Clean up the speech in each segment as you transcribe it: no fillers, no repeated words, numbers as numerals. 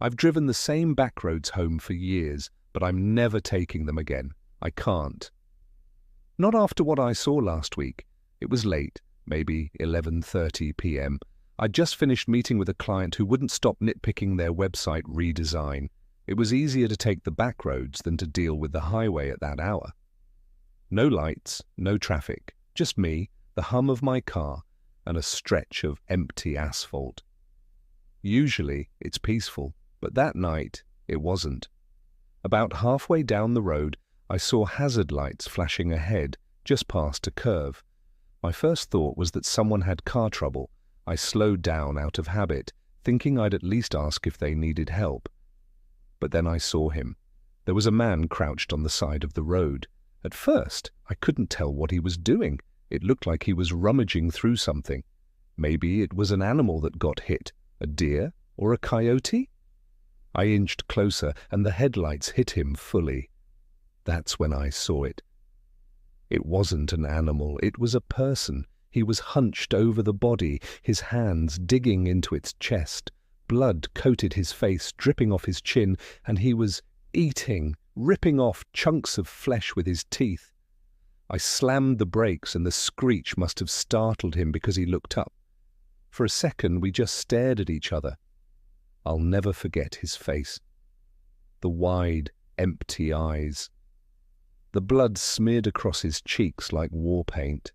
I've driven the same back roads home for years, but I'm never taking them again. I can't. Not after what I saw last week. It was late, maybe 11:30 p.m. I'd just finished meeting with a client who wouldn't stop nitpicking their website redesign. It was easier to take the back roads than to deal with the highway at that hour. No lights, no traffic, just me, the hum of my car, and a stretch of empty asphalt. Usually it's peaceful, but that night it wasn't. About halfway down the road, I saw hazard lights flashing ahead, just past a curve. My first thought was that someone had car trouble. I slowed down out of habit, thinking I'd at least ask if they needed help. But then I saw him. There was a man crouched on the side of the road. At first, I couldn't tell what he was doing. It looked like he was rummaging through something. Maybe it was an animal that got hit, a deer or a coyote? I inched closer, and the headlights hit him fully. That's when I saw it. It wasn't an animal, it was a person. He was hunched over the body, his hands digging into its chest. Blood coated his face, dripping off his chin, and he was eating, ripping off chunks of flesh with his teeth. I slammed the brakes, and the screech must have startled him because he looked up. For a second, we just stared at each other. I'll never forget his face. The wide, empty eyes. The blood smeared across his cheeks like war paint.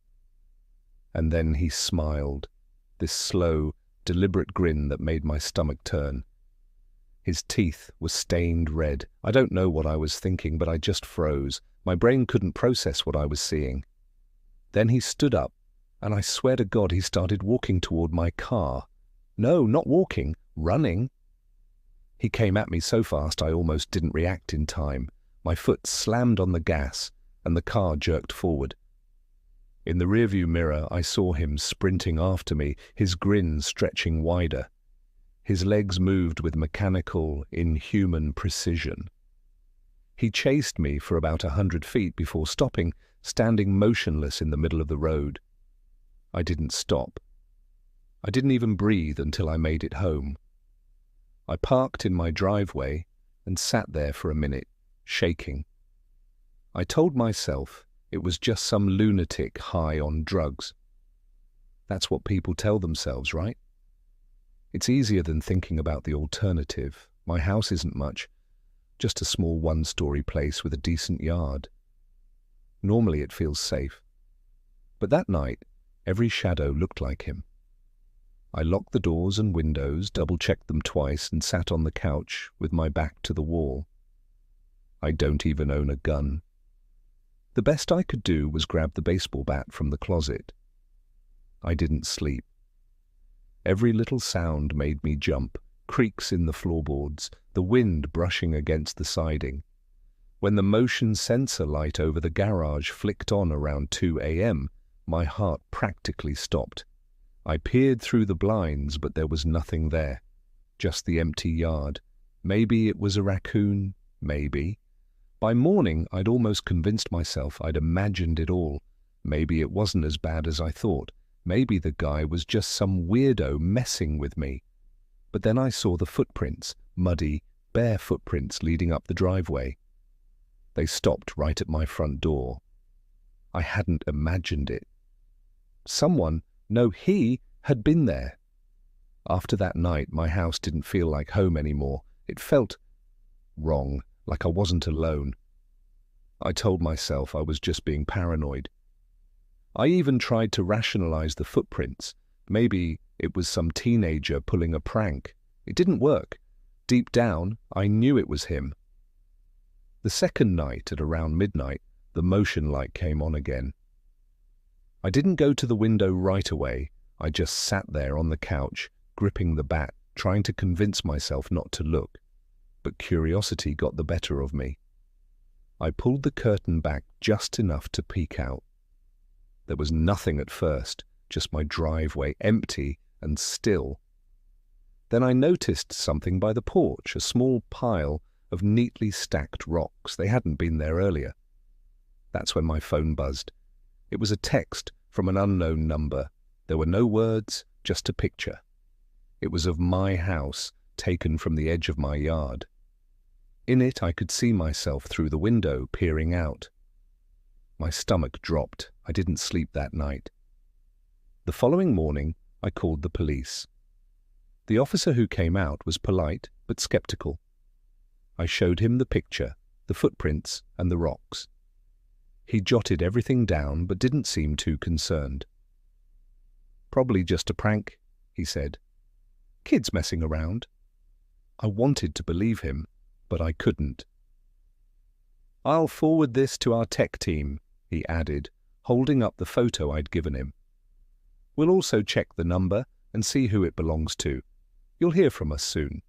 And then he smiled, this slow, deliberate grin that made my stomach turn. His teeth were stained red. I don't know what I was thinking, but I just froze. My brain couldn't process what I was seeing. Then he stood up, and I swear to God he started walking toward my car. No, not walking, running. He came at me so fast I almost didn't react in time. My foot slammed on the gas, and the car jerked forward. In the rearview mirror, I saw him sprinting after me, his grin stretching wider. His legs moved with mechanical, inhuman precision. He chased me for about 100 feet before stopping, standing motionless in the middle of the road. I didn't stop. I didn't even breathe until I made it home. I parked in my driveway and sat there for a minute, shaking. I told myself it was just some lunatic high on drugs. That's what people tell themselves, right? It's easier than thinking about the alternative. My house isn't much, just a small one-story place with a decent yard. Normally it feels safe. But that night, every shadow looked like him. I locked the doors and windows, double-checked them twice, and sat on the couch with my back to the wall. I don't even own a gun. The best I could do was grab the baseball bat from the closet. I didn't sleep. Every little sound made me jump, creaks in the floorboards, the wind brushing against the siding. When the motion sensor light over the garage flicked on around 2 a.m., my heart practically stopped. I peered through the blinds, but there was nothing there. Just the empty yard. Maybe it was a raccoon, maybe. By morning, I'd almost convinced myself I'd imagined it all. Maybe it wasn't as bad as I thought. Maybe the guy was just some weirdo messing with me. But then I saw the footprints, muddy, bare footprints leading up the driveway. They stopped right at my front door. I hadn't imagined it. He had been there. After that night, my house didn't feel like home anymore. It felt wrong, like I wasn't alone. I told myself I was just being paranoid. I even tried to rationalize the footprints. Maybe it was some teenager pulling a prank. It didn't work. Deep down, I knew it was him. The second night, at around midnight, the motion light came on again. I didn't go to the window right away. I just sat there on the couch, gripping the bat, trying to convince myself not to look. But curiosity got the better of me. I pulled the curtain back just enough to peek out. There was nothing at first, just my driveway, empty and still. Then I noticed something by the porch, a small pile of neatly stacked rocks. They hadn't been there earlier. That's when my phone buzzed. It was a text from an unknown number. There were no words, just a picture. It was of my house, taken from the edge of my yard. In it I could see myself through the window, peering out. My stomach dropped. I didn't sleep that night. The following morning, I called the police. The officer who came out was polite but skeptical. I showed him the picture, the footprints, and the rocks. He jotted everything down but didn't seem too concerned. "Probably just a prank," he said. "Kids messing around." I wanted to believe him, but I couldn't. "I'll forward this to our tech team," he added, holding up the photo I'd given him. "We'll also check the number and see who it belongs to. You'll hear from us soon."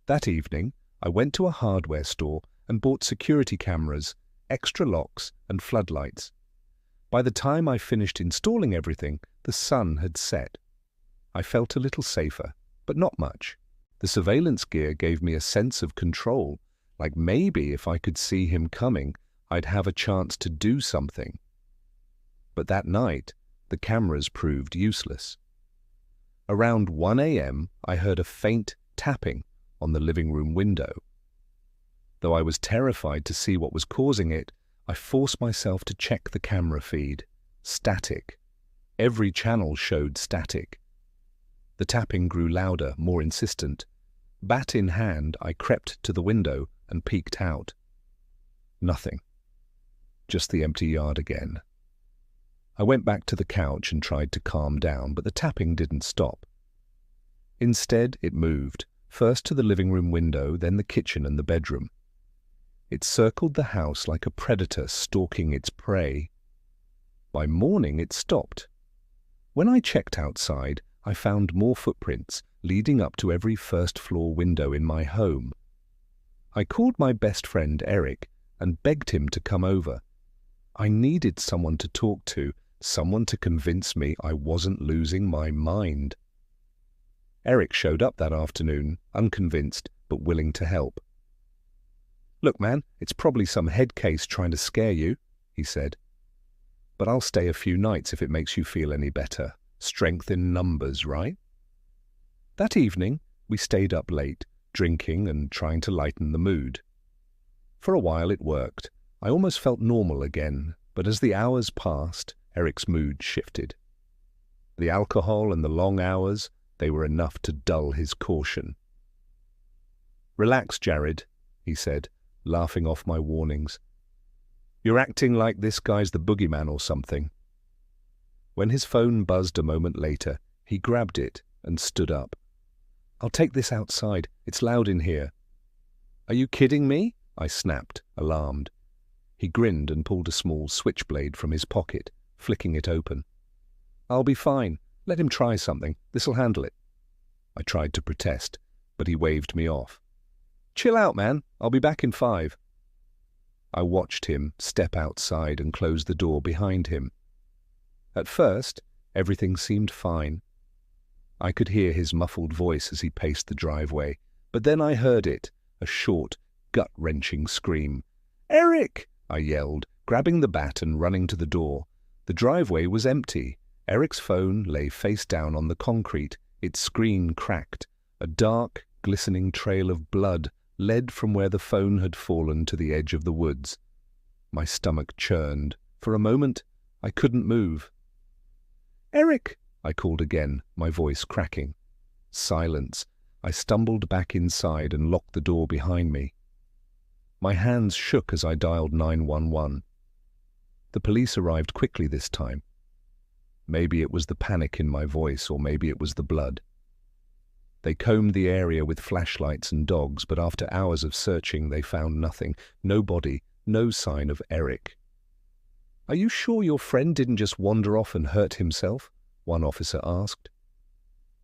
That evening, I went to a hardware store and bought security cameras, extra locks, and floodlights. By the time I finished installing everything, the sun had set. I felt a little safer, but not much. The surveillance gear gave me a sense of control, like maybe if I could see him coming, I'd have a chance to do something. But that night, the cameras proved useless. Around 1 a.m., I heard a faint tapping on the living room window. Though I was terrified to see what was causing it, I forced myself to check the camera feed. Static. Every channel showed static. The tapping grew louder, more insistent. Bat in hand, I crept to the window and peeked out. Nothing. Just the empty yard again. I went back to the couch and tried to calm down, but the tapping didn't stop. Instead, it moved, first to the living room window, then the kitchen and the bedroom. It circled the house like a predator stalking its prey. By morning, it stopped. When I checked outside, I found more footprints leading up to every first-floor window in my home. I called my best friend Eric and begged him to come over. I needed someone to talk to, someone to convince me I wasn't losing my mind. Eric showed up that afternoon, unconvinced but willing to help. "Look, man, it's probably some head case trying to scare you," he said. "But I'll stay a few nights if it makes you feel any better. Strength in numbers, right?" That evening, we stayed up late, drinking and trying to lighten the mood. For a while it worked. I almost felt normal again, but as the hours passed, Eric's mood shifted. The alcohol and the long hours, they were enough to dull his caution. "Relax, Jared," he said, laughing off my warnings. "You're acting like this guy's the boogeyman or something." When his phone buzzed a moment later, he grabbed it and stood up. "I'll take this outside. It's loud in here." "Are you kidding me?" I snapped, alarmed. He grinned and pulled a small switchblade from his pocket, flicking it open. "I'll be fine. Let him try something. This'll handle it." I tried to protest, but he waved me off. "Chill out, man. I'll be back in 5. I watched him step outside and close the door behind him. At first, everything seemed fine. I could hear his muffled voice as he paced the driveway, but then I heard it, a short, gut-wrenching scream. "Eric!" I yelled, grabbing the bat and running to the door. The driveway was empty. Eric's phone lay face down on the concrete, its screen cracked. A dark, glistening trail of blood led from where the phone had fallen to the edge of the woods. My stomach churned. For a moment, I couldn't move. "Eric!" I called again, my voice cracking. Silence. I stumbled back inside and locked the door behind me. My hands shook as I dialed 911. The police arrived quickly this time. Maybe it was the panic in my voice, or maybe it was the blood. They combed the area with flashlights and dogs, but after hours of searching they found nothing. No body, no sign of Eric. "Are you sure your friend didn't just wander off and hurt himself?" one officer asked.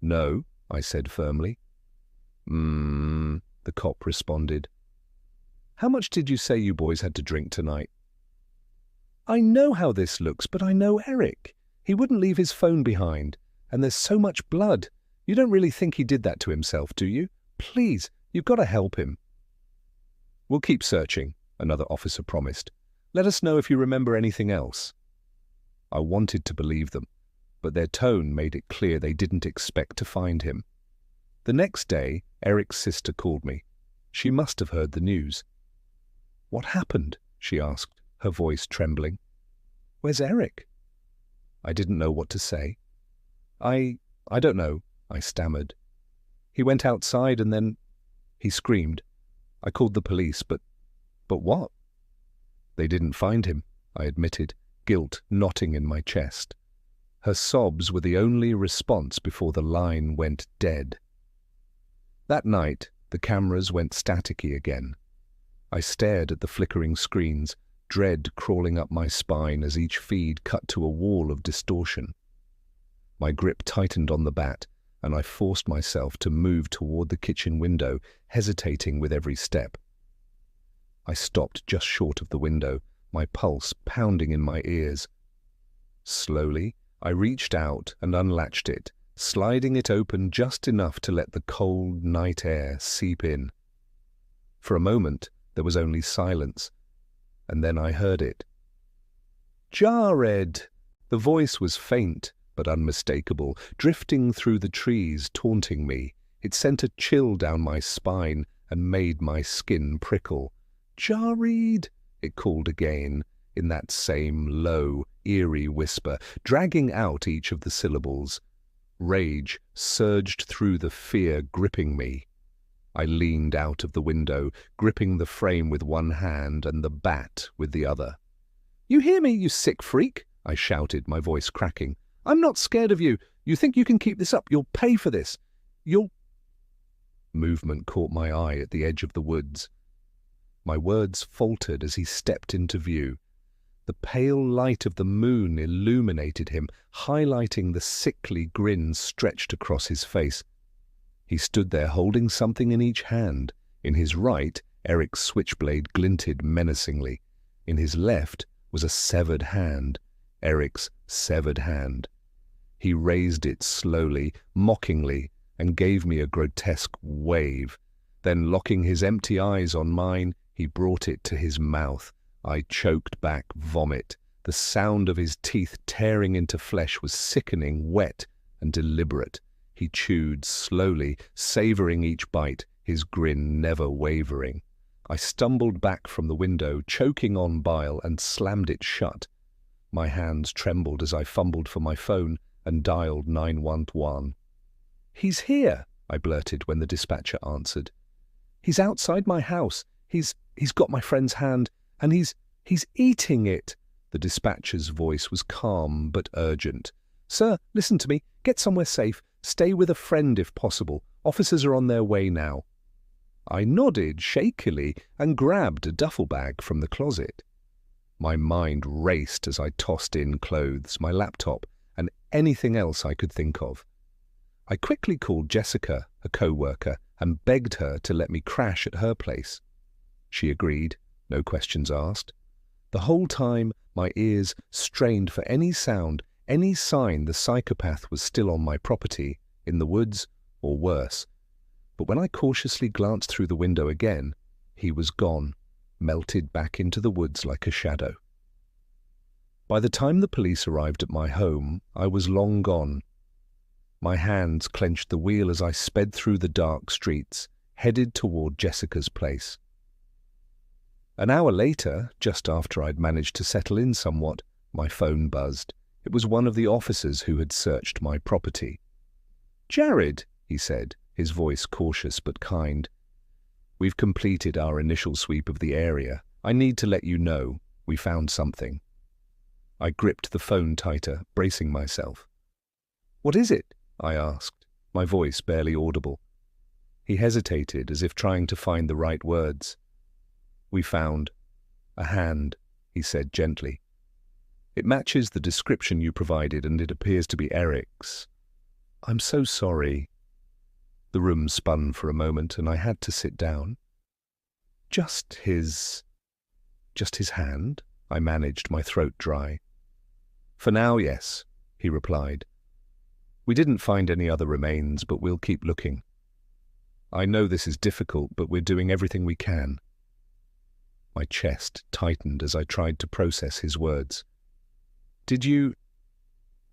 "No," I said firmly. The cop responded. "How much did you say you boys had to drink tonight?" "I know how this looks, but I know Eric. He wouldn't leave his phone behind. And there's so much blood. You don't really think he did that to himself, do you? Please, you've got to help him." "We'll keep searching," another officer promised. "Let us know if you remember anything else." I wanted to believe them, but their tone made it clear they didn't expect to find him. The next day, Eric's sister called me. She must have heard the news. "What happened?" she asked, her voice trembling. "Where's Eric?" I didn't know what to say. I don't know," I stammered. "He went outside and then—" He screamed. I called the police, but what? "They didn't find him," I admitted, guilt knotting in my chest. Her sobs were the only response before the line went dead. That night, the cameras went staticky again. I stared at the flickering screens, dread crawling up my spine as each feed cut to a wall of distortion. My grip tightened on the bat, and I forced myself to move toward the kitchen window, hesitating with every step. I stopped just short of the window, my pulse pounding in my ears. Slowly, I reached out and unlatched it, sliding it open just enough to let the cold night air seep in. For a moment, there was only silence, and then I heard it. "Jared!" The voice was faint but unmistakable, drifting through the trees, taunting me. It sent a chill down my spine and made my skin prickle. "Jared!" it called again, in that same low, eerie whisper, dragging out each of the syllables. Rage surged through the fear gripping me. I leaned out of the window, gripping the frame with one hand and the bat with the other. "You hear me, you sick freak?" I shouted, my voice cracking. "I'm not scared of you. You think you can keep this up? You'll pay for this. You'll—" Movement caught my eye at the edge of the woods. My words faltered as he stepped into view. The pale light of the moon illuminated him, highlighting the sickly grin stretched across his face. He stood there holding something in each hand. In his right, Eric's switchblade glinted menacingly. In his left was a severed hand, Eric's severed hand. He raised it slowly, mockingly, and gave me a grotesque wave. Then, locking his empty eyes on mine, he brought it to his mouth. I choked back vomit. The sound of his teeth tearing into flesh was sickening, wet, and deliberate. He chewed slowly, savoring each bite, his grin never wavering. I stumbled back from the window, choking on bile, and slammed it shut. My hands trembled as I fumbled for my phone and dialed 911. "He's here," I blurted when the dispatcher answered. "He's outside my house. He's got my friend's hand, and he's eating it." The dispatcher's voice was calm but urgent. "Sir, listen to me. Get somewhere safe. Stay with a friend if possible. Officers are on their way now." I nodded shakily and grabbed a duffel bag from the closet. My mind raced as I tossed in clothes, my laptop, and anything else I could think of. I quickly called Jessica, a co-worker, and begged her to let me crash at her place. She agreed, no questions asked. The whole time, my ears strained for any sound, any sign the psychopath was still on my property, in the woods, or worse. But when I cautiously glanced through the window again, he was gone, melted back into the woods like a shadow. By the time the police arrived at my home, I was long gone. My hands clenched the wheel as I sped through the dark streets, headed toward Jessica's place. An hour later, just after I'd managed to settle in somewhat, my phone buzzed. It was one of the officers who had searched my property. "Jared," he said, his voice cautious but kind. "We've completed our initial sweep of the area. I need to let you know we found something." I gripped the phone tighter, bracing myself. "What is it?" I asked, my voice barely audible. He hesitated, as if trying to find the right words. "We found a hand," he said gently. "It matches the description you provided, and it appears to be Eric's. I'm so sorry." The room spun for a moment, and I had to sit down. Just his hand?" I managed, my throat dry. "For now, yes," he replied. "We didn't find any other remains, but we'll keep looking. I know this is difficult, but we're doing everything we can." My chest tightened as I tried to process his words. Did you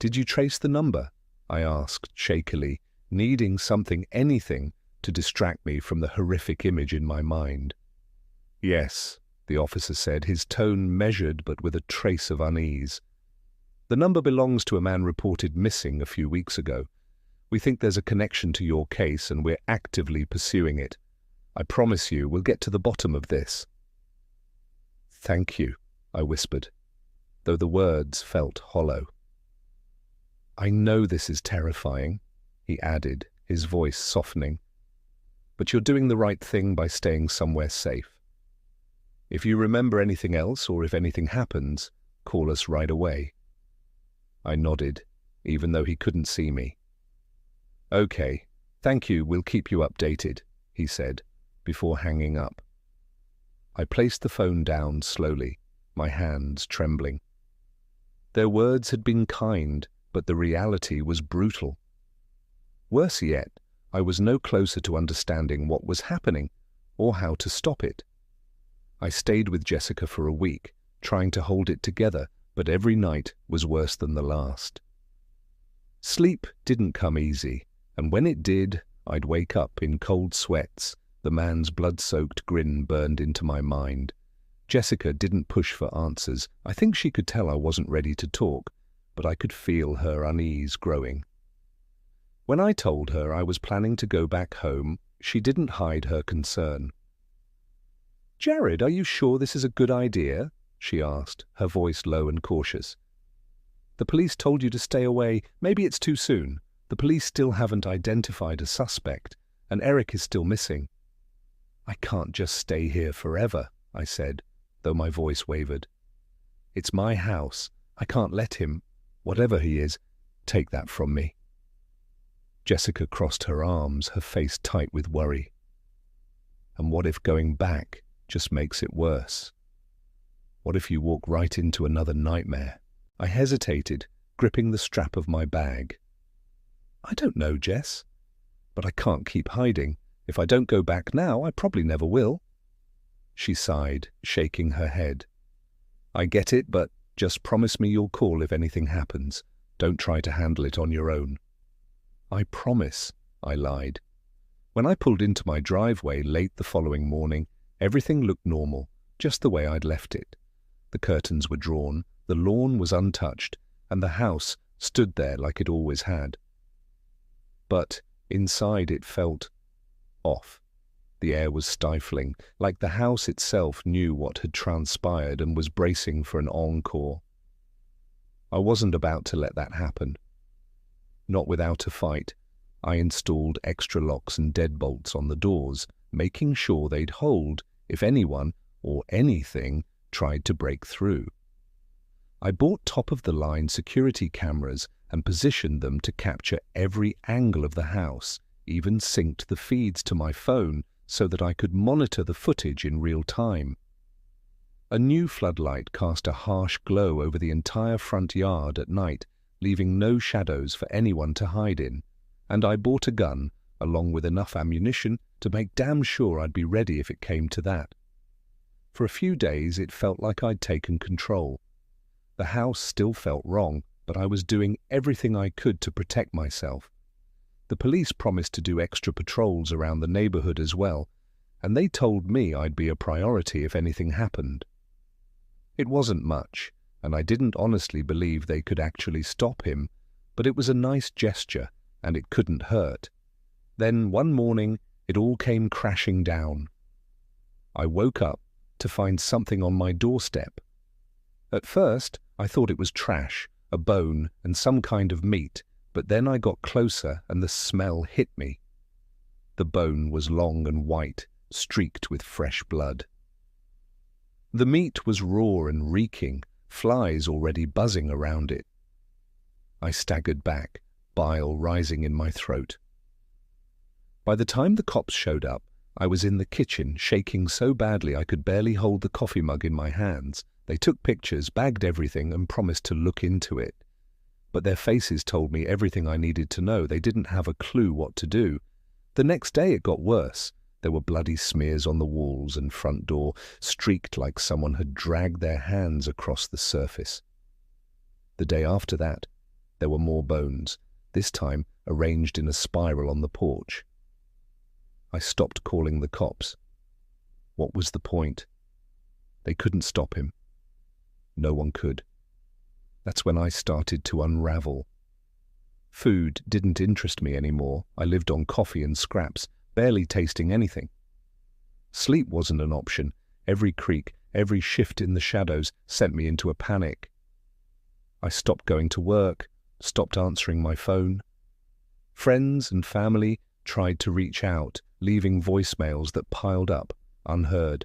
trace the number?" I asked shakily, needing something, anything, to distract me from the horrific image in my mind. "Yes," the officer said, his tone measured but with a trace of unease. "The number belongs to a man reported missing a few weeks ago. We think there's a connection to your case and we're actively pursuing it. I promise you we'll get to the bottom of this." "Thank you," I whispered, though the words felt hollow. "I know this is terrifying," he added, his voice softening, "but you're doing the right thing by staying somewhere safe. If you remember anything else or if anything happens, call us right away." I nodded, even though he couldn't see me. "Okay, thank you, we'll keep you updated," he said, before hanging up. I placed the phone down slowly, my hands trembling. Their words had been kind, but the reality was brutal. Worse yet, I was no closer to understanding what was happening or how to stop it. I stayed with Jessica for a week, trying to hold it together, but every night was worse than the last. Sleep didn't come easy, and when it did, I'd wake up in cold sweats. The man's blood-soaked grin burned into my mind. Jessica didn't push for answers. I think she could tell I wasn't ready to talk, but I could feel her unease growing. When I told her I was planning to go back home, she didn't hide her concern. "Jared, are you sure this is a good idea?" she asked, her voice low and cautious. "The police told you to stay away. Maybe it's too soon. The police still haven't identified a suspect, and Eric is still missing." "I can't just stay here forever," I said, though my voice wavered. "It's my house. I can't let him, whatever he is, take that from me." Jessica crossed her arms, her face tight with worry. "And what if going back just makes it worse? What if you walk right into another nightmare?" I hesitated, gripping the strap of my bag. "I don't know, Jess. But I can't keep hiding. If I don't go back now, I probably never will." She sighed, shaking her head. "I get it, but just promise me you'll call if anything happens. Don't try to handle it on your own." "I promise," I lied. When I pulled into my driveway late the following morning, everything looked normal, just the way I'd left it. The curtains were drawn, the lawn was untouched, and the house stood there like it always had. But inside it felt off. The air was stifling, like the house itself knew what had transpired and was bracing for an encore. I wasn't about to let that happen. Not without a fight, I installed extra locks and deadbolts on the doors, making sure they'd hold if anyone or anything tried to break through. I bought top-of-the-line security cameras and positioned them to capture every angle of the house, even synced the feeds to my phone so that I could monitor the footage in real time. A new floodlight cast a harsh glow over the entire front yard at night, leaving no shadows for anyone to hide in, and I bought a gun, along with enough ammunition to make damn sure I'd be ready if it came to that. For a few days it felt like I'd taken control. The house still felt wrong, but I was doing everything I could to protect myself. The police promised to do extra patrols around the neighborhood as well, and they told me I'd be a priority if anything happened. It wasn't much, and I didn't honestly believe they could actually stop him, but it was a nice gesture, and it couldn't hurt. Then one morning, it all came crashing down. I woke up to find something on my doorstep. At first, I thought it was trash, a bone and some kind of meat, but then I got closer and the smell hit me. The bone was long and white, streaked with fresh blood. The meat was raw and reeking, flies already buzzing around it. I staggered back, bile rising in my throat. By the time the cops showed up, I was in the kitchen, shaking so badly I could barely hold the coffee mug in my hands. They took pictures, bagged everything, and promised to look into it. But their faces told me everything I needed to know. They didn't have a clue what to do. The next day it got worse. There were bloody smears on the walls and front door, streaked like someone had dragged their hands across the surface. The day after that, there were more bones, this time arranged in a spiral on the porch. I stopped calling the cops. What was the point? They couldn't stop him. No one could. That's when I started to unravel. Food didn't interest me anymore. I lived on coffee and scraps, barely tasting anything. Sleep wasn't an option. Every creak, every shift in the shadows sent me into a panic. I stopped going to work, stopped answering my phone. Friends and family tried to reach out, leaving voicemails that piled up, unheard.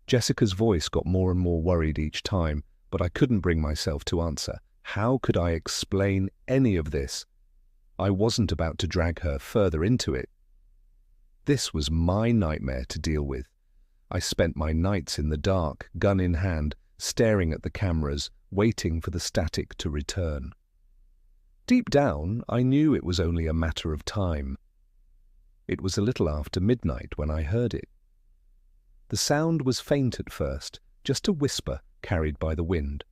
Jessica's voice got more and more worried each time, but I couldn't bring myself to answer. How could I explain any of this? I wasn't about to drag her further into it. This was my nightmare to deal with. I spent my nights in the dark, gun in hand, staring at the cameras, waiting for the static to return. Deep down, I knew it was only a matter of time. It was a little after midnight when I heard it. The sound was faint at first, just a whisper carried by the wind.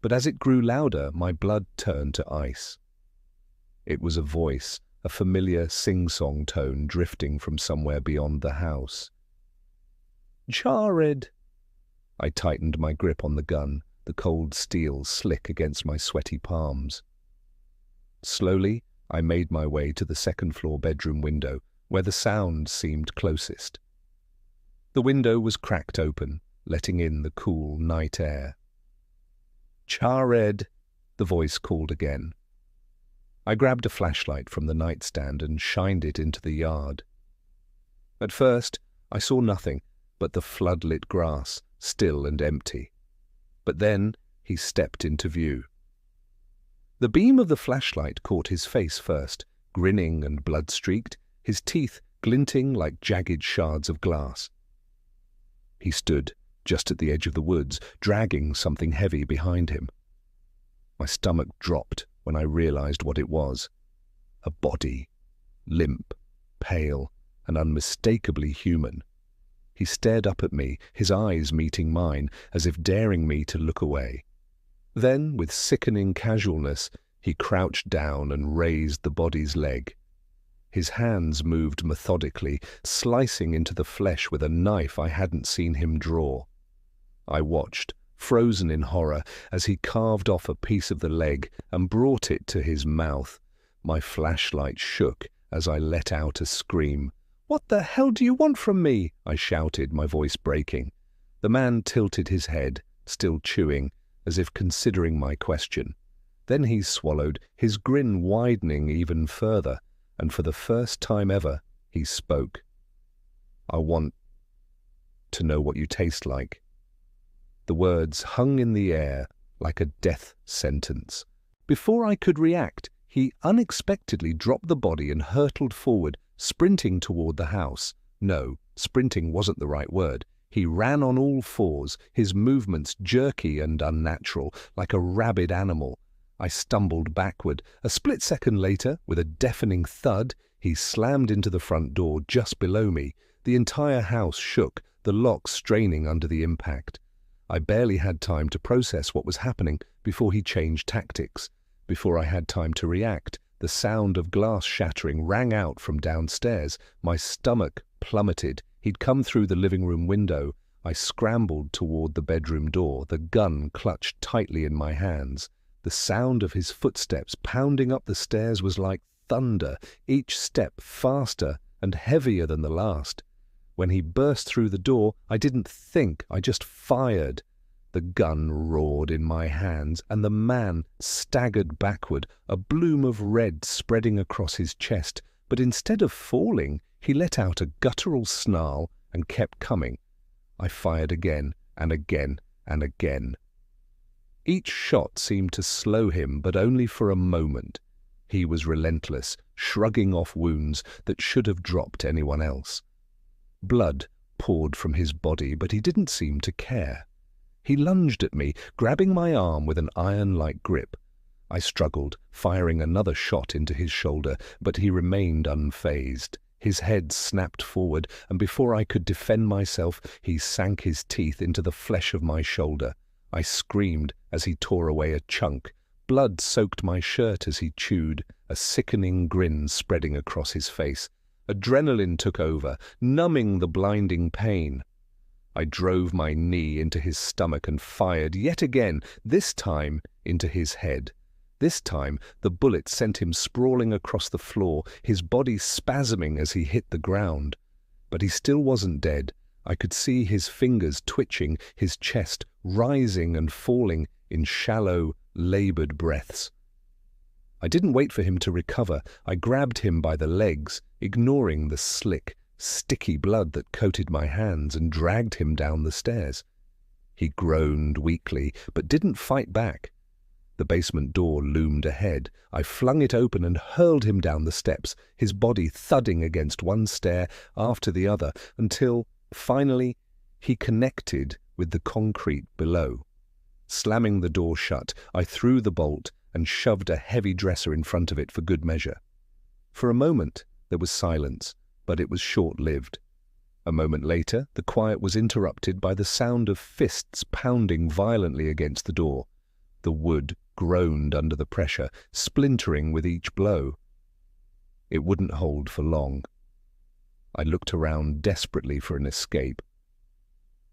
But as it grew louder, my blood turned to ice. It was a voice, a familiar sing-song tone drifting from somewhere beyond the house. "Jared!" I tightened my grip on the gun, the cold steel slick against my sweaty palms. Slowly, I made my way to the second-floor bedroom window, where the sound seemed closest. The window was cracked open, letting in the cool night air. "Jared!" the voice called again. I grabbed a flashlight from the nightstand and shined it into the yard. At first, I saw nothing but the floodlit grass, still and empty. But then he stepped into view. The beam of the flashlight caught his face first, grinning and blood-streaked, his teeth glinting like jagged shards of glass. He stood just at the edge of the woods, dragging something heavy behind him. My stomach dropped when I realized what it was. A body, limp, pale, and unmistakably human. He stared up at me, his eyes meeting mine, as if daring me to look away. Then, with sickening casualness, he crouched down and raised the body's leg. His hands moved methodically, slicing into the flesh with a knife I hadn't seen him draw. I watched, frozen in horror, as he carved off a piece of the leg and brought it to his mouth. My flashlight shook as I let out a scream. "What the hell do you want from me?" I shouted, my voice breaking. The man tilted his head, still chewing, as if considering my question. Then he swallowed, his grin widening even further, and for the first time ever, he spoke. "I want to know what you taste like." The words hung in the air like a death sentence. Before I could react, he unexpectedly dropped the body and hurtled forward, sprinting toward the house. No, sprinting wasn't the right word. He ran on all fours, his movements jerky and unnatural, like a rabid animal. I stumbled backward. A split second later, with a deafening thud, he slammed into the front door just below me. The entire house shook, the lock straining under the impact. I barely had time to process what was happening before he changed tactics. Before I had time to react, the sound of glass shattering rang out from downstairs. My stomach plummeted. He'd come through the living room window. I scrambled toward the bedroom door, the gun clutched tightly in my hands. The sound of his footsteps pounding up the stairs was like thunder, each step faster and heavier than the last. When he burst through the door, I didn't think, I just fired. The gun roared in my hands, and the man staggered backward, a bloom of red spreading across his chest. But instead of falling, he let out a guttural snarl and kept coming. I fired again and again and again. Each shot seemed to slow him, but only for a moment. He was relentless, shrugging off wounds that should have dropped anyone else. Blood poured from his body, but he didn't seem to care. He lunged at me, grabbing my arm with an iron-like grip. I struggled, firing another shot into his shoulder, but he remained unfazed. His head snapped forward, and before I could defend myself, he sank his teeth into the flesh of my shoulder. I screamed as he tore away a chunk, Blood soaked my shirt as he chewed, a sickening grin spreading across his face. Adrenaline took over, numbing the blinding pain. I drove my knee into his stomach and fired yet again, this time into his head. This time the bullet sent him sprawling across the floor, his body spasming as he hit the ground. But he still wasn't dead. I could see his fingers twitching, his chest rising and falling in shallow, labored breaths. I didn't wait for him to recover. I grabbed him by the legs, ignoring the slick, sticky blood that coated my hands, and dragged him down the stairs. He groaned weakly, but didn't fight back. The basement door loomed ahead. I flung it open and hurled him down the steps, his body thudding against one stair after the other, until, finally, he connected with the concrete below. Slamming the door shut, I threw the bolt and shoved a heavy dresser in front of it for good measure. For a moment, there was silence, but it was short-lived. A moment later, the quiet was interrupted by the sound of fists pounding violently against the door. The wood groaned under the pressure, splintering with each blow. It wouldn't hold for long. I looked around desperately for an escape.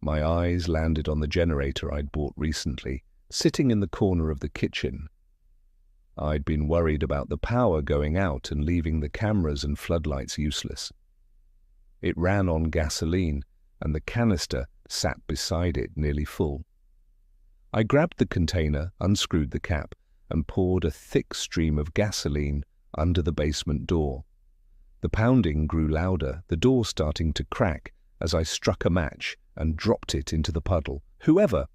My eyes landed on the generator I'd bought recently, sitting in the corner of the kitchen. I'd been worried about the power going out and leaving the cameras and floodlights useless. It ran on gasoline, and the canister sat beside it nearly full. I grabbed the container, unscrewed the cap, and poured a thick stream of gasoline under the basement door. The pounding grew louder, the door starting to crack as I struck a match and dropped it into the puddle.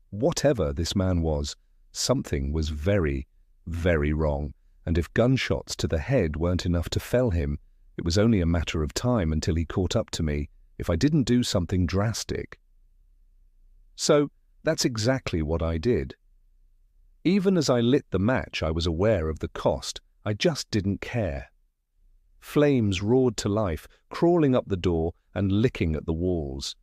Whatever this man was, something was very, very wrong, and if gunshots to the head weren't enough to fell him, it was only a matter of time until he caught up to me if I didn't do something drastic. So, that's exactly what I did. Even as I lit the match, I was aware of the cost. I just didn't care. Flames roared to life, crawling up the door and licking at the walls.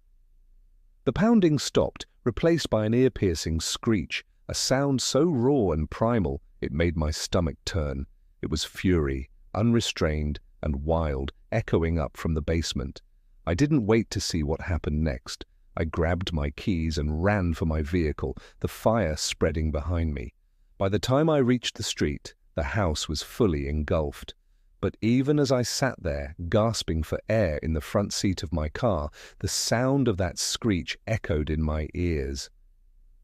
The pounding stopped, replaced by an ear-piercing screech, a sound so raw and primal it made my stomach turn. It was fury, unrestrained and wild, echoing up from the basement. I didn't wait to see what happened next. I grabbed my keys and ran for my vehicle, the fire spreading behind me. By the time I reached the street, the house was fully engulfed. But even as I sat there, gasping for air in the front seat of my car, the sound of that screech echoed in my ears.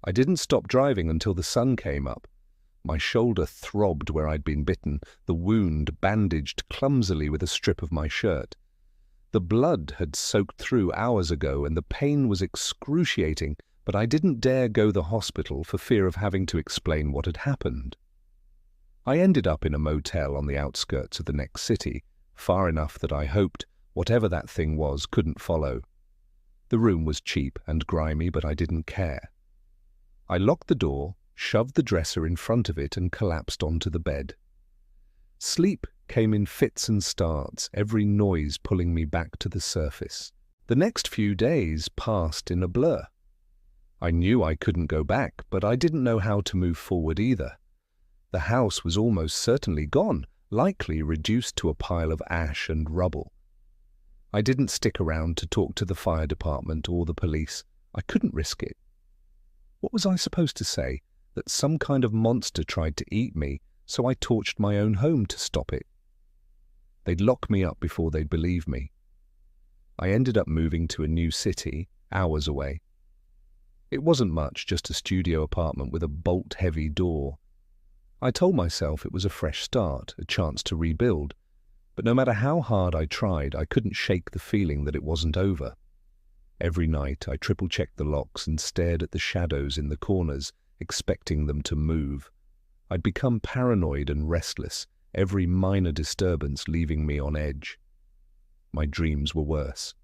I didn't stop driving until the sun came up. My shoulder throbbed where I'd been bitten, the wound bandaged clumsily with a strip of my shirt. The blood had soaked through hours ago and the pain was excruciating, but I didn't dare go to the hospital for fear of having to explain what had happened. I ended up in a motel on the outskirts of the next city, far enough that I hoped whatever that thing was couldn't follow. The room was cheap and grimy, but I didn't care. I locked the door, shoved the dresser in front of it and collapsed onto the bed. Sleep came in fits and starts, every noise pulling me back to the surface. The next few days passed in a blur. I knew I couldn't go back, but I didn't know how to move forward either. The house was almost certainly gone, likely reduced to a pile of ash and rubble. I didn't stick around to talk to the fire department or the police. I couldn't risk it. What was I supposed to say? That some kind of monster tried to eat me, so I torched my own home to stop it. They'd lock me up before they'd believe me. I ended up moving to a new city, hours away. It wasn't much, just a studio apartment with a bolt-heavy door. I told myself it was a fresh start, a chance to rebuild, but no matter how hard I tried, I couldn't shake the feeling that it wasn't over. Every night I triple-checked the locks and stared at the shadows in the corners, expecting them to move. I'd become paranoid and restless, every minor disturbance leaving me on edge. My dreams were worse.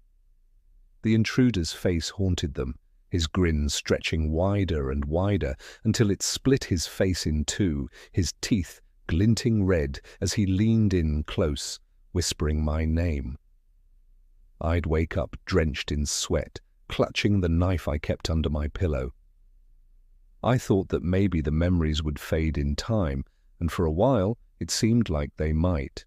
The intruder's face haunted them, his grin stretching wider and wider until it split his face in two, his teeth glinting red as he leaned in close, whispering my name. I'd wake up drenched in sweat, clutching the knife I kept under my pillow. I thought that maybe the memories would fade in time, and for a while it seemed like they might.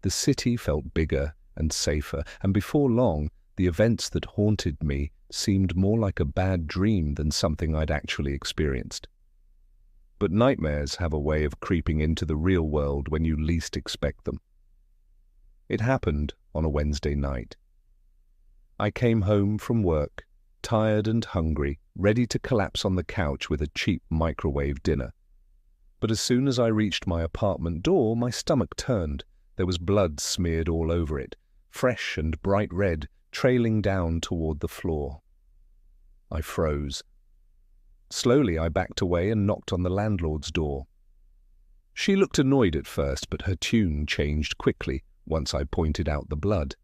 The city felt bigger and safer, and before long, the events that haunted me seemed more like a bad dream than something I'd actually experienced. But nightmares have a way of creeping into the real world when you least expect them. It happened on a Wednesday night. I came home from work, tired and hungry, ready to collapse on the couch with a cheap microwave dinner. But as soon as I reached my apartment door, my stomach turned. There was blood smeared all over it, fresh and bright red, trailing down toward the floor. I froze. Slowly I backed away and knocked on the landlord's door. She looked annoyed at first, but her tune changed quickly once I pointed out the blood.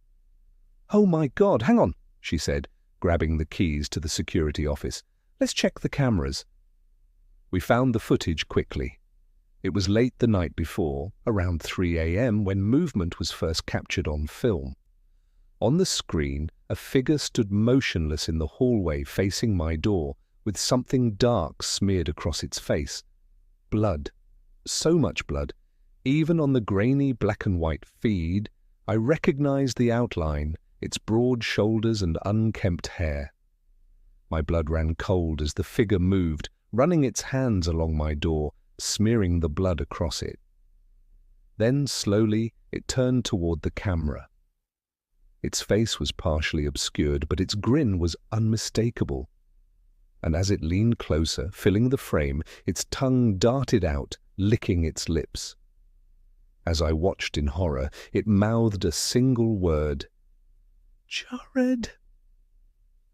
"Oh my God, hang on," she said, grabbing the keys to the security office. "Let's check the cameras." We found the footage quickly. It was late the night before, around 3 a.m., when movement was first captured on film. On the screen, a figure stood motionless in the hallway facing my door, with something dark smeared across its face. Blood. So much blood. Even on the grainy black and white feed, I recognized the outline, its broad shoulders and unkempt hair. My blood ran cold as the figure moved, running its hands along my door, smearing the blood across it. Then, slowly, it turned toward the camera. Its face was partially obscured, but its grin was unmistakable. And as it leaned closer, filling the frame, its tongue darted out, licking its lips. As I watched in horror, it mouthed a single word. "Jared."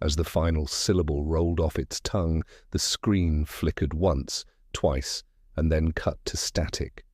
As the final syllable rolled off its tongue, the screen flickered once, twice, and then cut to static.